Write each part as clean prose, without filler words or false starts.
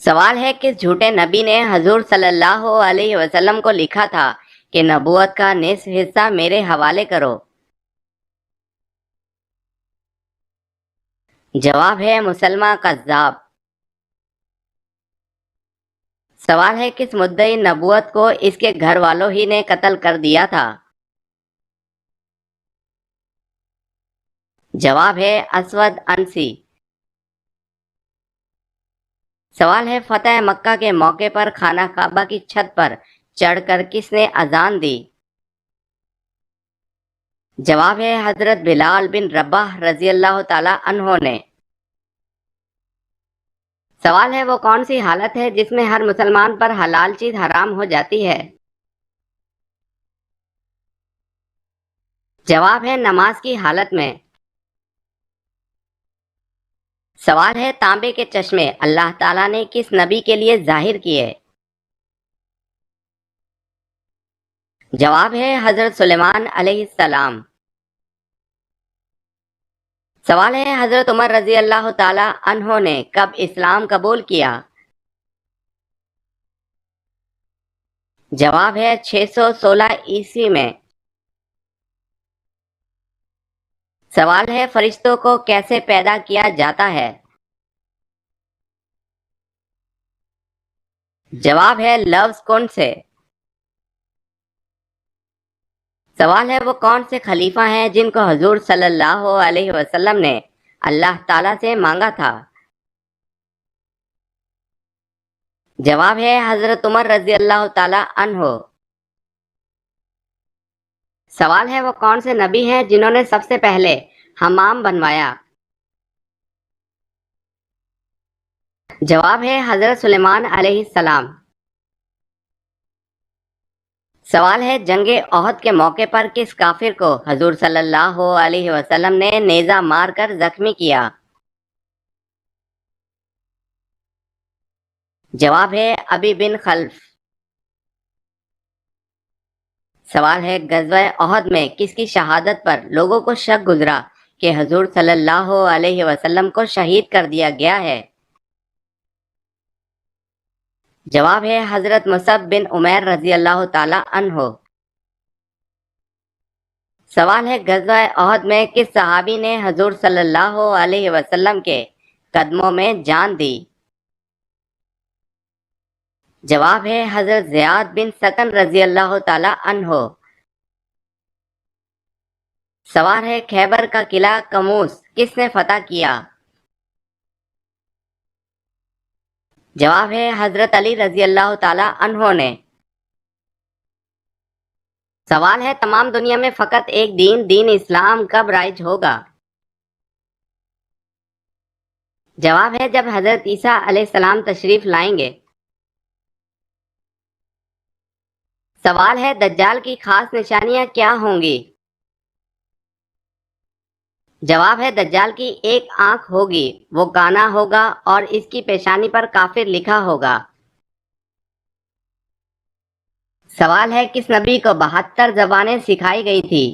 سوال ہے کس جھوٹے نبی نے حضور صلی اللہ علیہ وسلم کو لکھا تھا کہ نبوت کا نصف حصہ میرے حوالے کرو؟ جواب ہے مسلمہ کذاب۔ سوال ہے کس مدعی نبوت کو اس کے گھر والوں ہی نے قتل کر دیا تھا؟ جواب ہے اسود عنسی۔ سوال ہے فتح مکہ کے موقع پر خانہ کعبہ کی چھت پر چڑھ کر کس نے اذان دی؟ جواب ہے حضرت بلال بن رباح رضی اللہ تعالی عنہ نے۔ سوال ہے وہ کون سی حالت ہے جس میں ہر مسلمان پر حلال چیز حرام ہو جاتی ہے؟ جواب ہے نماز کی حالت میں۔ سوال ہے تانبے کے چشمے اللہ تعالیٰ نے کس نبی کے لیے ظاہر کیے؟ جواب ہے حضرت سلیمان علیہ السلام۔ سوال ہے حضرت عمر رضی اللہ تعالی عنہ نے کب اسلام قبول کیا؟ جواب ہے 616 عیسوی میں۔ سوال ہے فرشتوں کو کیسے پیدا کیا جاتا ہے؟ جواب ہے لفظ کن سے۔ سوال ہے وہ کون سے خلیفہ ہیں جن کو حضور صلی اللہ علیہ وسلم نے اللہ تعالیٰ سے مانگا تھا؟ جواب ہے حضرت عمر رضی اللہ تعالی عنہ۔ سوال ہے وہ کون سے نبی ہیں جنہوں نے سب سے پہلے حمام بنوایا؟ جواب ہے حضرت سلیمان علیہ السلام۔ سوال ہے جنگ احد کے موقع پر کس کافر کو حضور صلی اللہ علیہ وسلم نے نیزہ مار کر زخمی کیا؟ جواب ہے ابی بن خلف۔ سوال ہے غزوہ احد میں کس کی شہادت پر لوگوں کو شک گزرا کہ حضور صلی اللہ علیہ وسلم کو شہید کر دیا گیا ہے؟ جواب ہے حضرت مصعب بن عمیر رضی اللہ تعالی عنہ۔ سوال ہے غزوہ احد میں کس صحابی نے حضور صلی اللہ علیہ وسلم کے قدموں میں جان دی؟ جواب ہے حضرت زیاد بن سکن رضی اللہ تعالی عنہ۔ سوال ہے خیبر کا قلعہ کموس کس نے فتح کیا؟ جواب ہے حضرت علی رضی اللہ تعالی عنہ نے۔ سوال ہے تمام دنیا میں فقط ایک دین اسلام کب رائج ہوگا؟ جواب ہے جب حضرت عیسیٰ علیہ السلام تشریف لائیں گے۔ سوال ہے دجال کی خاص نشانیاں کیا ہوں گی؟ جواب ہے دجال کی ایک آنکھ ہوگی، وہ کانا ہوگا اور اس کی پیشانی پر کافر لکھا ہوگا۔ سوال ہے کس نبی کو 72 زبانیں سکھائی گئی تھی؟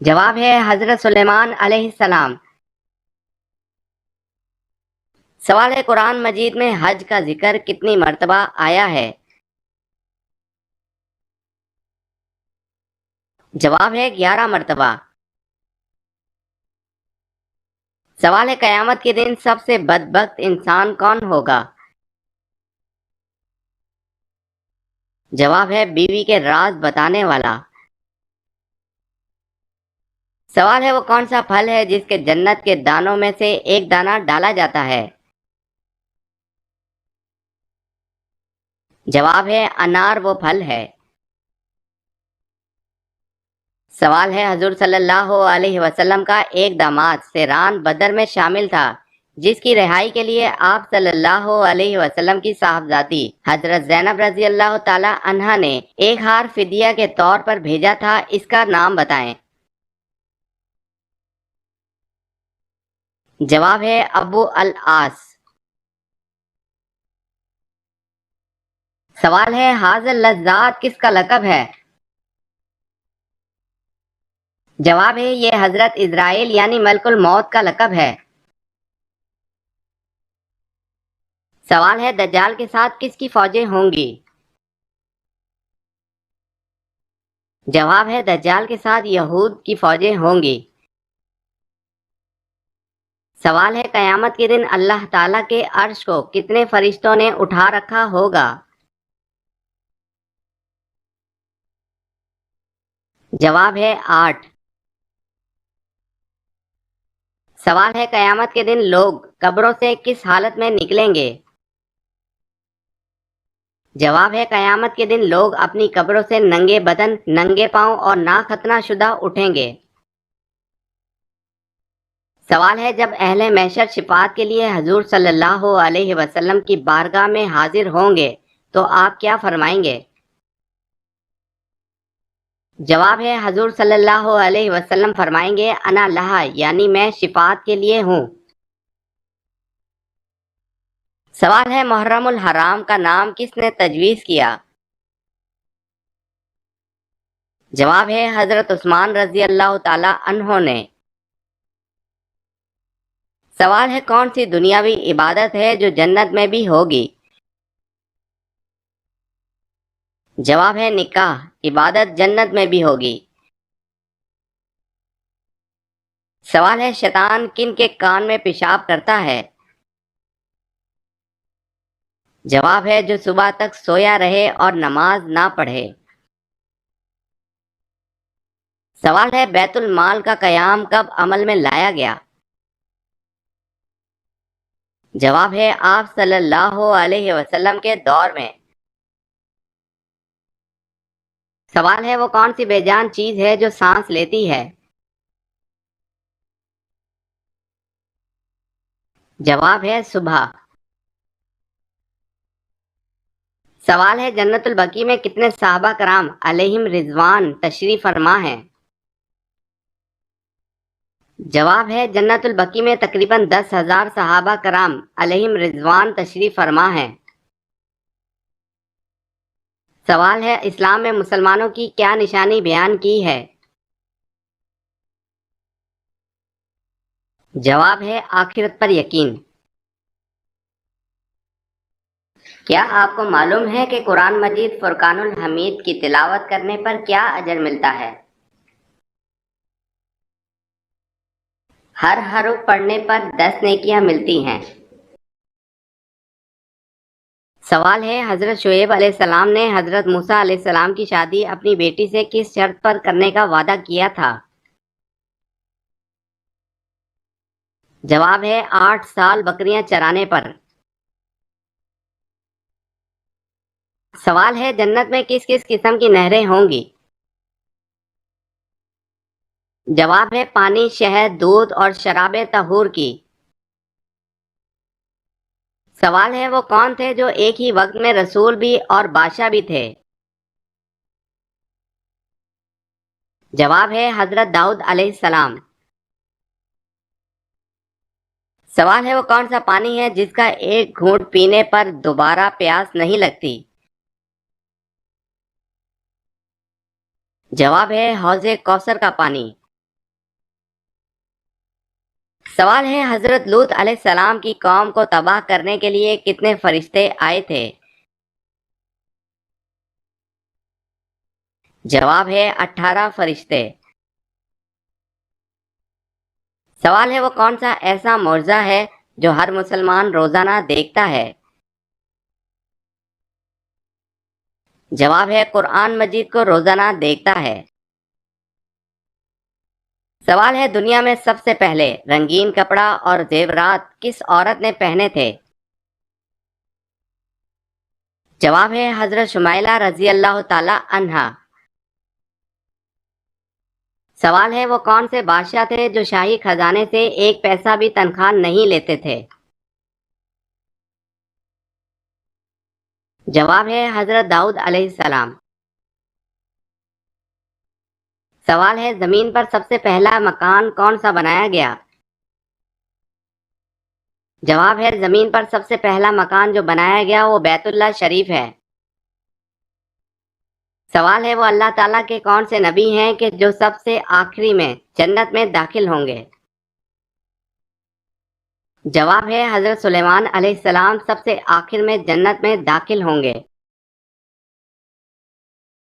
جواب ہے حضرت سلیمان علیہ السلام۔ سوال ہے قرآن مجید میں حج کا ذکر کتنی مرتبہ آیا ہے؟ جواب ہے 11 مرتبہ۔ سوال ہے قیامت کے دن سب سے بدبخت انسان کون ہوگا؟ جواب ہے بیوی کے راز بتانے والا۔ سوال ہے وہ کون سا پھل ہے جس کے جنت کے دانوں میں سے ایک دانہ ڈالا جاتا ہے؟ جواب ہے انار وہ پھل ہے۔ سوال ہے حضور صلی اللہ علیہ وسلم کا ایک داماد سیران بدر میں شامل تھا جس کی رہائی کے لیے آپ صلی اللہ علیہ وسلم کی صاحبزادی حضرت زینب رضی اللہ تعالی عنہا نے ایک ہار فدیہ کے طور پر بھیجا تھا، اس کا نام بتائیں۔ جواب ہے ابو العاص۔ سوال ہے حاضر لذات کس کا لقب ہے؟ جواب ہے یہ حضرت اسرائیل یعنی ملک الموت کا لقب ہے۔ سوال ہے دجال کے ساتھ کس کی فوجیں ہوں گی؟ جواب ہے دجال کے ساتھ یہود کی فوجیں ہوں گی۔ سوال ہے قیامت کے دن اللہ تعالیٰ کے عرش کو کتنے فرشتوں نے اٹھا رکھا ہوگا؟ جواب ہے 8۔ سوال ہے قیامت کے دن لوگ قبروں سے کس حالت میں نکلیں گے؟ جواب ہے قیامت کے دن لوگ اپنی قبروں سے ننگے بدن، ننگے پاؤں اور ناختنہ شدہ اٹھیں گے۔ سوال ہے جب اہل محشر شفاعت کے لیے حضور صلی اللہ علیہ وسلم کی بارگاہ میں حاضر ہوں گے تو آپ کیا فرمائیں گے؟ جواب ہے حضور صلی اللہ علیہ وسلم فرمائیں گے انا لہا، یعنی میں شفاعت کے لیے ہوں۔ سوال ہے محرم الحرام کا نام کس نے تجویز کیا؟ جواب ہے حضرت عثمان رضی اللہ تعالی عنہ نے۔ سوال ہے کون سی دنیاوی عبادت ہے جو جنت میں بھی ہوگی؟ جواب ہے نکاح، عبادت جنت میں بھی ہوگی۔ سوال ہے شیطان کن کے کان میں پیشاب کرتا ہے؟ جواب ہے جو صبح تک سویا رہے اور نماز نہ پڑھے۔ سوال ہے بیت المال کا قیام کب عمل میں لایا گیا؟ جواب ہے آپ صلی اللہ علیہ وسلم کے دور میں۔ سوال ہے وہ کون سی بے جان چیز ہے جو سانس لیتی ہے؟ جواب ہے صبح۔ سوال ہے جنت البقیع میں کتنے صحابہ کرام علیہم رضوان تشریف فرما ہیں؟ جواب ہے جنت البقیع میں تقریباً 10,000 صحابہ کرام علیہم رضوان تشریف فرما ہیں۔ سوال ہے اسلام میں مسلمانوں کی کیا نشانی بیان کی ہے؟ جواب ہے آخرت پر یقین۔ کیا آپ کو معلوم ہے کہ قرآن مجید فرقان الحمید کی تلاوت کرنے پر کیا اجر ملتا ہے؟ ہر حرف پڑھنے پر 10 نیکیاں ملتی ہیں۔ سوال ہے حضرت شعیب علیہ السلام نے حضرت موسیٰ علیہ السلام کی شادی اپنی بیٹی سے کس شرط پر کرنے کا وعدہ کیا تھا؟ جواب ہے 8 سال بکریاں چرانے پر۔ سوال ہے جنت میں کس کس قسم کی نہریں ہوں گی؟ جواب ہے پانی، شہد، دودھ اور شراب طہور کی۔ سوال ہے وہ کون تھے جو ایک ہی وقت میں رسول بھی اور بادشاہ بھی تھے؟ جواب ہے حضرت داؤد علیہ السلام۔ سوال ہے وہ کون سا پانی ہے جس کا ایک گھونٹ پینے پر دوبارہ پیاس نہیں لگتی؟ جواب ہے حوض کوثر کا پانی۔ سوال ہے حضرت لوط علیہ السلام کی قوم کو تباہ کرنے کے لیے کتنے فرشتے آئے تھے؟ جواب ہے 18 فرشتے۔ سوال ہے وہ کون سا ایسا معجزہ ہے جو ہر مسلمان روزانہ دیکھتا ہے؟ جواب ہے قرآن مجید کو روزانہ دیکھتا ہے۔ سوال ہے دنیا میں سب سے پہلے رنگین کپڑا اور زیورات کس عورت نے پہنے تھے؟ جواب ہے حضرت شمائلہ رضی اللہ تعالی عنہا۔ سوال ہے وہ کون سے بادشاہ تھے جو شاہی خزانے سے ایک پیسہ بھی تنخواہ نہیں لیتے تھے؟ جواب ہے حضرت داؤد علیہ السلام۔ سوال ہے زمین پر سب سے پہلا مکان کون سا بنایا گیا؟ جواب ہے زمین پر سب سے پہلا مکان جو بنایا گیا وہ بیت اللہ شریف ہے۔ سوال ہے وہ اللہ تعالیٰ کے کون سے نبی ہیں کہ جو سب سے آخری میں جنت میں داخل ہوں گے؟ جواب ہے حضرت سلیمان علیہ السلام سب سے آخر میں جنت میں داخل ہوں گے۔